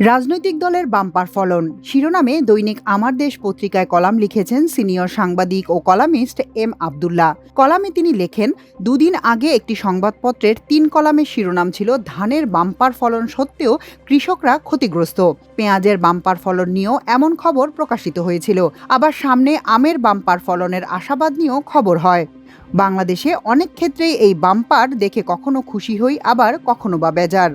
রাজনৈতিক দলের বাম্পার ফলন শিরোনামে দৈনিক আমার দেশ পত্রিকায় কলাম লিখেছেন সিনিয়র সাংবাদিক ও কলামিস্ট এম আবদুল্লাহ। কলামে তিনি লেখেন, দুদিন আগে একটি সংবাদপত্রের ৩ কলামের শিরোনাম ছিল ধানের বাম্পার ফলন সত্ত্বেও কৃষকরা ক্ষতিগ্রস্ত। পেঁয়াজের বাম্পার ফলন নিয়েও এমন খবর প্রকাশিত হয়েছিল। আবার সামনে আমের বাম্পার ফলনের আশাবাদ নিয়েও খবর হয়। বাংলাদেশে অনেক ক্ষেত্রেই এই বাম্পার দেখে কখনো খুশি হই, আবার কখনো বা বেজার।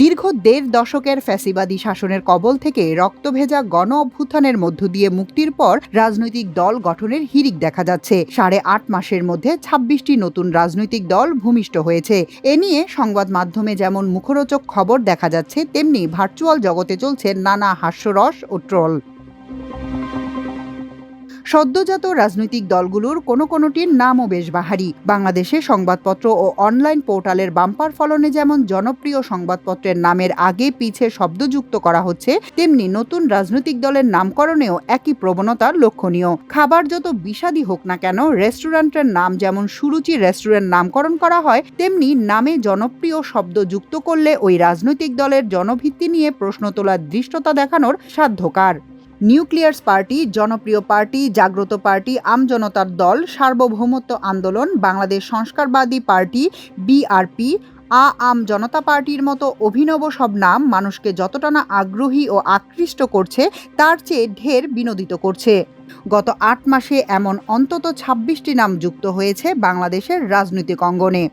দীর্ঘ ১.৫ দশকের ফ্যাসিবাদী শাসনের কবল থেকে রক্তভেজা গণ অভ্যুত্থানের মধ্য দিয়ে মুক্তির পর রাজনৈতিক দল গঠনের হিড়িক দেখা যাচ্ছে। ৮.৫ মাসের মধ্যে ২৬টি নতুন রাজনৈতিক দল ভূমিষ্ঠ হয়েছে। এ নিয়ে সংবাদ মাধ্যমে যেমন মুখরোচক খবর দেখা যাচ্ছে, তেমনি ভার্চুয়াল জগতে চলছে নানা হাস্যরস ও ট্রল। সদ্যজাত রাজনৈতিক দলগুলোর কোনোটির নামও বেশ বাহারি। বাংলাদেশে সংবাদপত্র ও অনলাইন পোর্টালের বাম্পার ফলনে যেমন জনপ্রিয় সংবাদপত্রের নামের আগে পিছে শব্দযুক্ত করা হচ্ছে, তেমনি নতুন রাজনৈতিক দলের নামকরণেও একই প্রবণতা লক্ষণীয়। খাবার যত বিষাদী হোক না কেন, রেস্টুরেন্টের নাম যেমন সুরুচি রেস্টুরেন্ট নামকরণ করা হয়, তেমনি নামে জনপ্রিয় শব্দ যুক্ত করলে ওই রাজনৈতিক দলের জনভিত্তি নিয়ে প্রশ্ন তোলার ধৃষ্টতা দেখানোর সাধ্যকার। নিউক্লিয়ার্স পার্টি, জনপ্রিয় পার্টি, জাগ্রত পার্টি, আমজনতার দল, সার্বভৌমত্ব আন্দোলন, বাংলাদেশ সংস্কারবাদী পার্টি, বিআরপি, আম জনতা পার্টির মতো অভিনব সব নাম মানুষকে যতটা না আগ্রহী ও আকৃষ্ট করছে, তার চেয়ে ঢের বিনোদিত করছে। গত ৮ মাসে এমন অন্তত ২৬টি নাম যুক্ত হয়েছে বাংলাদেশের রাজনৈতিক অঙ্গনে।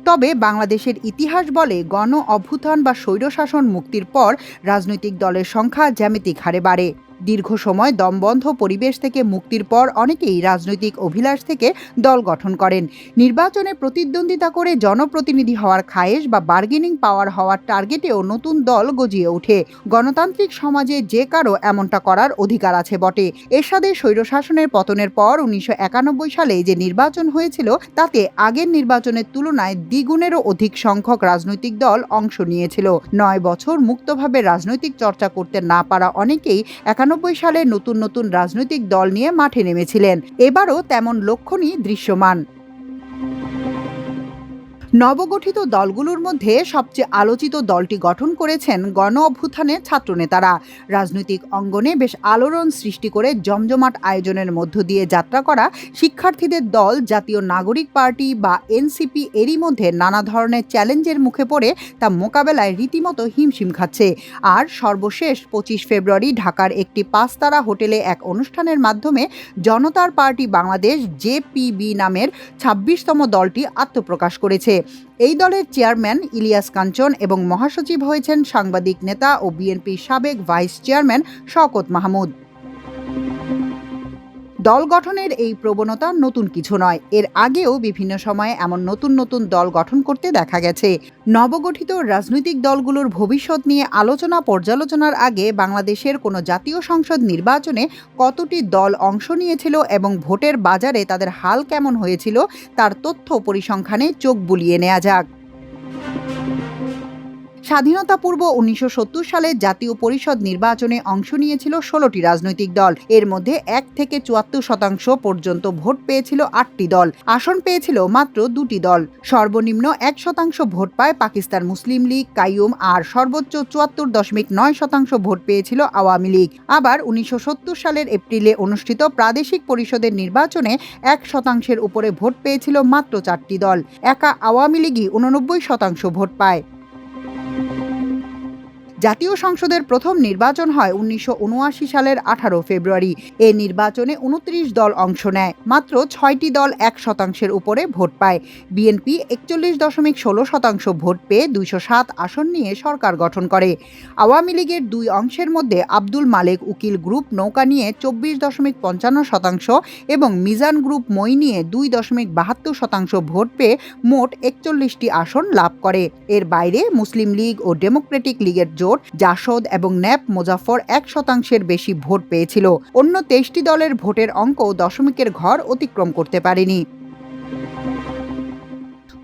তবে বাংলাদেশের ইতিহাস বলে, গণ অভ্যুত্থান বা স্বৈরশাসন মুক্তির পর রাজনৈতিক দলের সংখ্যা জ্যামিতিক হারে বাড়ে। দীর্ঘ সময় দমবন্ধ পরিবেশ থেকে মুক্তির পর অনেকেই রাজনৈতিক অভিলাষ থেকে দল গঠন করেন। নির্বাচনে প্রতিদ্বন্দ্বিতা করে জনপ্রতিনিধি হওয়ার খায়েশ বা বার্গেনিং পাওয়ার হওয়ার টার্গেটেও নতুন দল গজিয়ে ওঠে। গণতান্ত্রিক সমাজে যে কারো এমনটা করার অধিকার আছে বটে। এরশাদের স্বৈরশাসনের পতনের পর ১৯৯১ সালে যে নির্বাচন হয়েছিল, তাতে আগের নির্বাচনের তুলনায় দ্বিগুণেরও অধিক সংখ্যক রাজনৈতিক দল অংশ নিয়েছিল। ৯ বছর মুক্তভাবে রাজনৈতিক চর্চা করতে না পারা অনেকেই ৯১ সালে নতুন রাজনৈতিক দল নিয়ে মাঠে নেমেছিলেন। এবারও তেমন লক্ষণই দৃশ্যমান। নবগঠিত দলগুলোর মধ্যে সবচেয়ে আলোচিত দলটি গঠন করেছেন গণ অভ্যুত্থানের ছাত্রনেতারা। রাজনৈতিক অঙ্গনে বেশ আলোড়ন সৃষ্টি করে জমজমাট আয়োজনের মধ্য দিয়ে যাত্রা করা শিক্ষার্থীদের দল জাতীয় নাগরিক পার্টি বা এনসিপি এরই মধ্যে নানা ধরনের চ্যালেঞ্জের মুখে পড়ে তা মোকাবেলায় রীতিমতো হিমশিম খাচ্ছে। আর সর্বশেষ ২৫ ফেব্রুয়ারি ঢাকার একটি ৫ তারা হোটেলে এক অনুষ্ঠানের মাধ্যমে জনতার পার্টি বাংলাদেশ জেপিবি নামের ২৬তম দলটি আত্মপ্রকাশ করেছে। এই দলের চেয়ারম্যান ইলিয়াস কাঞ্চন এবং মহাসচিব হয়েছেন সাংবাদিক নেতা ও বিএনপির সাবেক ভাইস চেয়ারম্যান শওকত মাহমুদ। দল গঠনের এই প্রবণতা নতুন কিছু নয়। এর আগেও বিভিন্ন সময়ে এমন নতুন দল গঠন করতে দেখা গেছে। নবগঠিত রাজনৈতিক দলগুলোর ভবিষ্যৎ নিয়ে আলোচনা পর্যালোচনার আগে বাংলাদেশের কোনো জাতীয় সংসদ নির্বাচনে কতটি দল অংশ নিয়েছিল এবং ভোটের বাজারে তাদের হাল কেমন হয়েছিল, তার তথ্য পরিসংখ্যানে চোখ বুলিয়ে নেওয়া যাক। স্বাধীনতা পূর্ব ১৯৭০ সালে জাতীয় পরিষদ নির্বাচনে অংশ নিয়েছিল ১৬টি রাজনৈতিক দল। এর মধ্যে ১ থেকে ৭৪% পর্যন্ত ভোট পেয়েছিল ৮টি দল। আসন পেয়েছিল মাত্র ২টি দল। সর্বনিম্ন ১% ভোট পায় পাকিস্তান মুসলিম লীগ কাইয়ুম, আর সর্বোচ্চ ৭৪.৯% ভোট পেয়েছিল আওয়ামী লীগ। আবার ১৯৭০ সালের এপ্রিলে অনুষ্ঠিত প্রাদেশিক পরিষদের নির্বাচনে ১% উপরে ভোট পেয়েছিল মাত্র ৪টি দল। একা আওয়ামী লীগই ৮৯% ভোট পায়। জাতীয় সংসদের প্রথম নির্বাচন হয় ১৯৭৯ সালের ১৮ ফেব্রুয়ারি। এ নির্বাচনে ২৯ দল অংশ নেয়। মাত্র ৬টি দল ১% উপরে ভোট পায়। বিএনপি ৪১.১৬% ভোট পেয়ে ২০৭ আসন নিয়ে সরকার গঠন করে। আওয়ামী লীগের ২ অংশের মধ্যে আব্দুল মালেক উকিল গ্রুপ নৌকা নিয়ে ২৪.৫৫% এবং মিজান গ্রুপ মই নিয়ে ২.৭২% ভোট পেয়ে মোট ৪১টি আসন লাভ করে। এর বাইরে মুসলিম লীগ ও ডেমোক্রেটিক লীগের জোট, জাসদ এবং ন্যাপ মোজাফফর ১% বেশি ভোট পেয়েছিল। অন্য ২৩টি দলের ভোটের অঙ্ক দশমিকের ঘর অতিক্রম করতে পারেনি।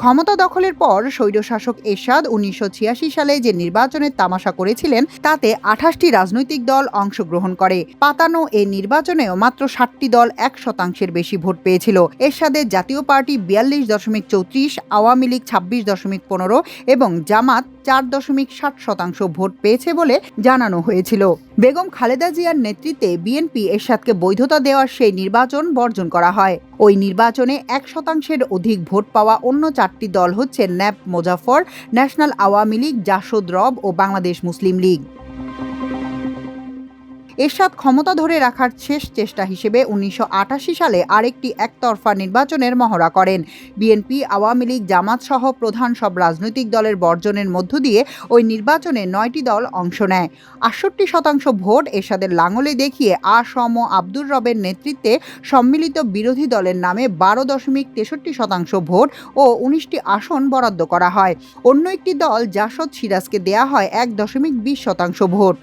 ক্ষমতা দখলের পর স্বৈরশাসক এরশাদ ১৯৮৬ সালে যে নির্বাচনের তামাশা করেছিলেন তাতে ২৮টি রাজনৈতিক দল অংশগ্রহণ করে। পাতানো এ নির্বাচনেও মাত্র ৭টি দল ১% বেশি ভোট পেয়েছিল। এরশাদের জাতীয় পার্টি ৪২.৩৪, আওয়ামী লীগ ২৬.১৫ এবং জামাত ৪.৬০% ভোট পেয়েছে বলে জানানো হয়েছিল। বেগম খালেদা জিয়ার নেতৃত্বে বিএনপি এরশাদকে বৈধতা দেওয়ার সেই নির্বাচন বর্জন করা হয়। ওই নির্বাচনে ১% অধিক ভোট পাওয়া অন্য 4টি দল হচ্ছে ন্যাপ মোজাফফর, ন্যাশনাল আওয়ামী লীগ, জাসদ রব ও বাংলাদেশ মুসলিম লীগ। এরশাদ ক্ষমতা ধরে রাখার শেষ চেষ্টা হিসেবে ১৯৮৮ সালে আরেকটি একতরফা নির্বাচনের মহড়া করেন। বিএনপি, আওয়ামী লীগ, জামাত সহ প্রধান সব রাজনৈতিক দলের বর্জনের মধ্য দিয়ে ওই নির্বাচনে ৯টি দল অংশ নেয়। ৬৮% ভোট এরশাদের লাঙলে দেখিয়ে আসম আব্দুর রবের নেতৃত্বে সম্মিলিত বিরোধী দলের নামে ১২.৬৩% ভোট ও ১৯টি আসন বরাদ্দ করা হয়। অন্য একটি দল জাসদ সিরাজকে দেয়া হয় ১.২০% ভোট।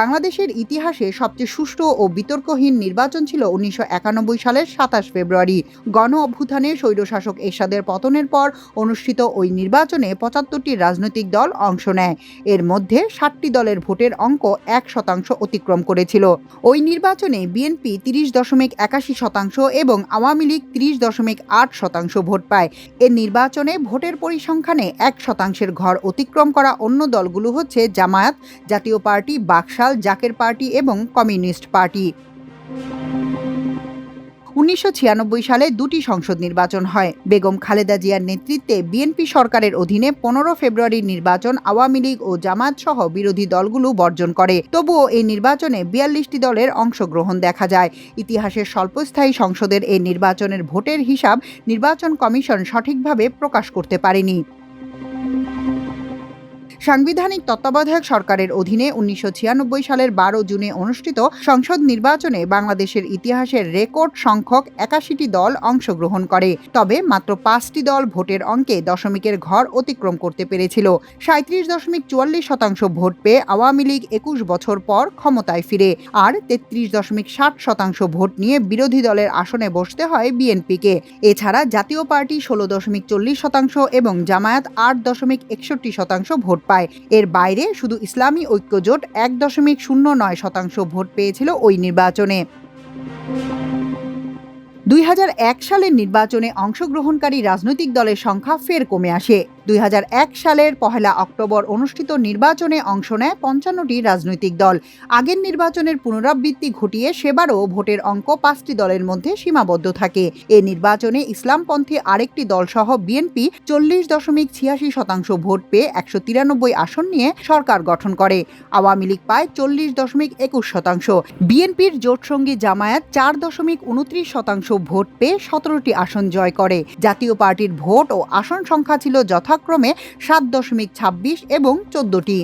বাংলাদেশের ইতিহাসে সবচেয়ে সুষ্ঠু ও বিতর্কহীন নির্বাচন ছিল ১৯৯১ সালের ২৭ ফেব্রুয়ারি। গণ অভ্যুত্থানে স্বৈরশাসক এরশাদের পতনের পর অনুষ্ঠিত ওই নির্বাচনে ৭৫টি রাজনৈতিক দল অংশ নেয়। এর মধ্যে ৬০টি দলের ভোটের অঙ্ক ১% অতিক্রম করেছিল। ওই নির্বাচনে বিএনপি ৩০.৮১% এবং আওয়ামী লীগ ৩০.৮% ভোট পায়। এ নির্বাচনে ভোটের পরিসংখ্যানে ১%-এর ঘর অতিক্রম করা অন্য দলগুলো হচ্ছে জামায়াত, জাতীয় পার্টি, বাকশাল, জাকের পার্টি এবং কমিউনিস্ট পার্টি। ১৯৯৬ সালে ২টি সংসদ নির্বাচন হয়। বেগম খালেদা জিয়ার নেতৃত্বে বিএনপি সরকারের অধীনে ১৫ ফেব্রুয়ারির নির্বাচন আওয়ামী লীগ ও জামায়াত সহ বিরোধী দলগুলো বর্জন করে। তবুও এই নির্বাচনে ৪২টি দলের অংশগ্রহণ দেখা যায়। ইতিহাসের স্বল্পস্থায়ী সংসদের এই নির্বাচনের ভোটের হিসাব নির্বাচন কমিশন সঠিকভাবে প্রকাশ করতে পারেনি। সাংবিধানিক তত্ত্বাবধায়ক সরকারের অধীনে ১৯৯৬ সালের ১২ জুনে অনুষ্ঠিত সংসদ নির্বাচনে বাংলাদেশের ইতিহাসের রেকর্ড সংখ্যক ৮১টি দল অংশগ্রহণ করে। তবে মাত্র ৫টি দল ভোটের অঙ্কে দশমিকের ঘর অতিক্রম করতে পেরেছিল। ৩৭.৪৪% ভোট পেয়ে আওয়ামী লীগ ২১ বছর পর ক্ষমতায় ফিরে, আর ৩৩.৬০% ভোট নিয়ে বিরোধী দলের আসনে বসতে হয় বিএনপিকে। এছাড়া জাতীয় পার্টি ১৬.৪০% এবং জামায়াত ৮.৬১% ভোট পায়। এর বাইরে শুধু ইসলামী ঐক্যজোট ১.০৯% ভোট পেয়েছিল ওই নির্বাচনে। ২০০১ সালের নির্বাচনে অংশগ্রহণকারী রাজনৈতিক দলের সংখ্যা ফের কমে আসে। ২০০১ সালের ১ অক্টোবর অনুষ্ঠিত নির্বাচনে অংশ নেয় ৫৫টি রাজনৈতিক দল। আগের নির্বাচনের পুনরাবৃত্তি ঘটিয়ে সেবারও ভোটের অঙ্ক ৫টি দলের মধ্যে সীমাবদ্ধ থাকে। এ নির্বাচনে ইসলামপন্থী আরেকটি দলসহ বিএনপি ৪০.৮৬% ভোট পেয়ে ১৯৩ আসন নিয়ে সরকার গঠন করে। আওয়ামী লীগ পায় ৪০.২১%। বিএনপির জোটসঙ্গী জামায়াত ৪.২৯% ভোট পেয়ে ১৭টি আসন জয় করে। জাতীয় পার্টির ভোট ও আসন সংখ্যা ছিল যথাক্রমে ৭.২৬ এবং ১৪টি।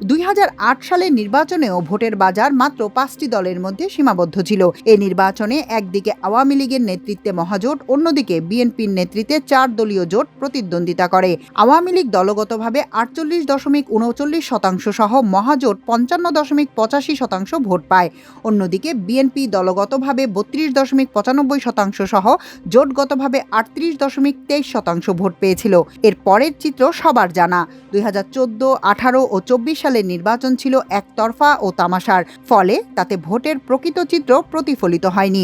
২০০৮ সালের নির্বাচনেও ভোটের বাজার মাত্র ৫টি দলের মধ্যে সীমাবদ্ধ ছিল। এ নির্বাচনে একদিকে আওয়ামী লীগের নেতৃত্বে মহাজোট, অন্যদিকে বিএনপির নেতৃত্বে ৪ দলীয় জোট প্রতিদ্বন্দ্বিতা করে। আওয়ামী লীগ দলগতভাবে ৪৮.৩৯% সহ মহাজোট ৫৫.৮৫% ভোট পায়। অন্যদিকে বিএনপি দলগতভাবে ৩২.৯৫% সহ জোটগতভাবে ৩৮.২৩% ভোট পেয়েছিল। এর পরের চিত্র সবার জানা। ২০১৪, ১৮ ও ২৪ সালের নির্বাচন ছিল একতরফা ও তামাশার, ফলে তাতে ভোটের প্রকৃত চিত্র প্রতিফলিত হয়নি।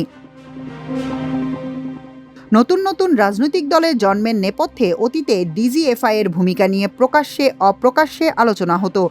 নতুন নতুন রাজনৈতিক দলের জন্মের নেপথ্যে অতীতে ডিজিএফআই এর ভূমিকা নিয়ে প্রকাশ্যে অপ্রকাশ্যে আলোচনা হতো।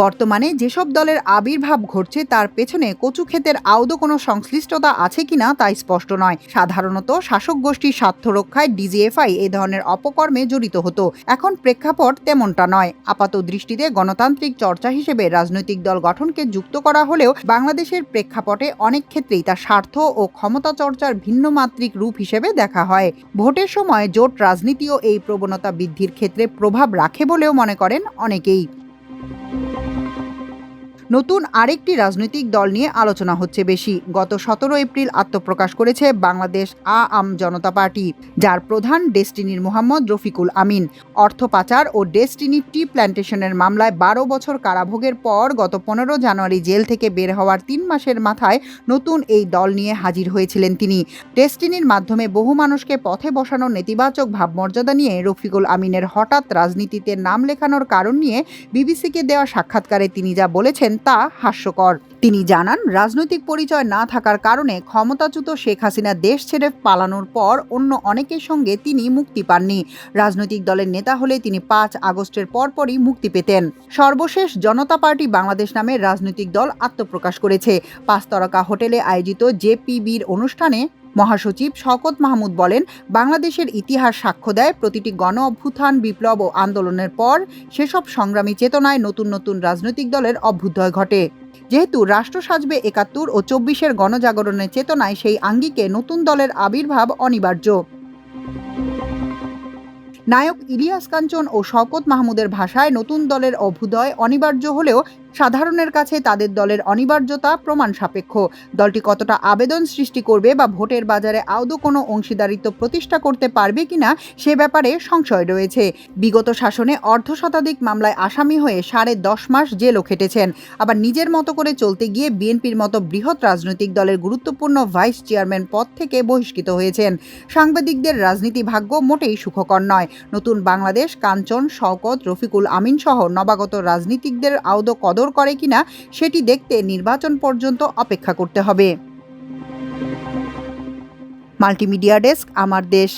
বর্তমানে যেসব দলের আবির্ভাব ঘটছে তার পেছনে কচুক্ষেতের আদৌ কোনো সংশ্লিষ্টতা আছে কিনা তা স্পষ্ট নয়। সাধারণত শাসক গোষ্ঠীর স্বার্থ রক্ষায় ডিজিএফআই এ ধরনের অপকর্মে জড়িত হতো। এখন প্রেক্ষাপট তেমনটা নয়। আপাত দৃষ্টিতে গণতান্ত্রিক চর্চা হিসেবে রাজনৈতিক দল গঠনকে যুক্ত করা হলেও বাংলাদেশের প্রেক্ষাপটে অনেক ক্ষেত্রেই তা স্বার্থ ও ক্ষমতা চর্চার ভিন্নমাত্রিক রূপ হিসেবে দেখা হয়। ভোটের সময় জোট রাজনীতিও এই প্রবণতা বৃদ্ধির ক্ষেত্রে প্রভাব রাখে বলেও মনে করেন অনেকেই। নতুন আরেকটি রাজনৈতিক দল নিয়ে আলোচনা হচ্ছে বেশি। গত 17 এপ্রিল আত্মপ্রকাশ করেছে বাংলাদেশ আম জনতা পার্টি, যার প্রধান ডেস্টিনির মোহাম্মদ রফিকুল আমিন। অর্থ পাচার ও ডেস্টিনি টি প্ল্যান্টেশনের মামলায় 12 বছর কারাভোগের পর গত 15 জানুয়ারি জেল থেকে বের হওয়ার 3 মাসের মাথায় নতুন এই দল নিয়ে হাজির হয়েছিলেন তিনি। ডেস্টিনির মাধ্যমে বহু মানুষকে পথে বসানোর নেতিবাচক ভাবমর্যাদা নিয়ে রফিকুল আমিনের হঠাৎ রাজনীতিতে নাম লেখানোর কারণ নিয়ে বিবিসিকে দেওয়া সাক্ষাৎকারে তিনি যা বলেছেন তা হাস্যকর। তিনি জানান, রাজনৈতিক পরিচয় না থাকার কারণে ক্ষমতাচ্যুত শেখ হাসিনা দেশ ছেড়ে পালানোর পর অন্য অনেকের সঙ্গে তিনি মুক্তি পাননি। রাজনৈতিক দলের নেতা হলে তিনি 5 আগস্টের পরপরই মুক্তি পেতেন। সর্বশেষ জনতা পার্টি বাংলাদেশ নামে রাজনৈতিক দল আত্মপ্রকাশ করেছে। 5 তারকা হোটেলে আয়োজিত জেপিবির অনুষ্ঠানে মহাসচিব শওকত মাহমুদ বলেন, বাংলাদেশের ইতিহাস সাক্ষ্য দেয়, প্রতিটি গণ অভ্যুত্থান, বিপ্লব ও আন্দোলনের পর সেসব সংগ্রামী চেতনায় নতুন নতুন রাজনৈতিক দলের অভ্যুদয় ঘটে। যেহেতু রাষ্ট্র সাজবে 71 ও 24-এর গণজাগরণের চেতনায়, সেই আঙ্গিকে নতুন দলের আবির্ভাব অনিবার্য। নায়ক ইলিয়াস কাঞ্চন ও শওকত মাহমুদের ভাষায় নতুন দলের অভ্যুদয় অনিবার্য হলেও সাধারণের কাছে তাদের দলের অনিবার্যতা প্রমাণ সাপেক্ষ। দলটি কতটা আবেদন সৃষ্টি করবে বা ভোটের বাজারে আদৌ কোনো অংশীদারিত্ব প্রতিষ্ঠা করতে পারবে কিনা সে ব্যাপারে সংশয় রয়েছে। বিগত শাসনে অর্ধশতাধিক মামলায় আসামি হয়ে 10.5 মাস জেলও খেটেছেন। আবার নিজের মতো করে চলতে গিয়ে বিএনপির মতো বৃহৎ রাজনৈতিক দলের গুরুত্বপূর্ণ ভাইস চেয়ারম্যান পদ থেকে বহিষ্কৃত হয়েছেন। সাংবাদিকদের রাজনীতি ভাগ্য মোটেই সুখকর নয়। নতুন বাংলাদেশ কাঞ্চন, শওকত, রফিকুল আমিন সহ নবাগত রাজনীতিকদের আদৌ কদর করে কিনা সেটি দেখতে নির্বাচন পর্যন্ত অপেক্ষা করতে হবে। মাল্টিমিডিয়া ডেস্ক, আমার দেশ।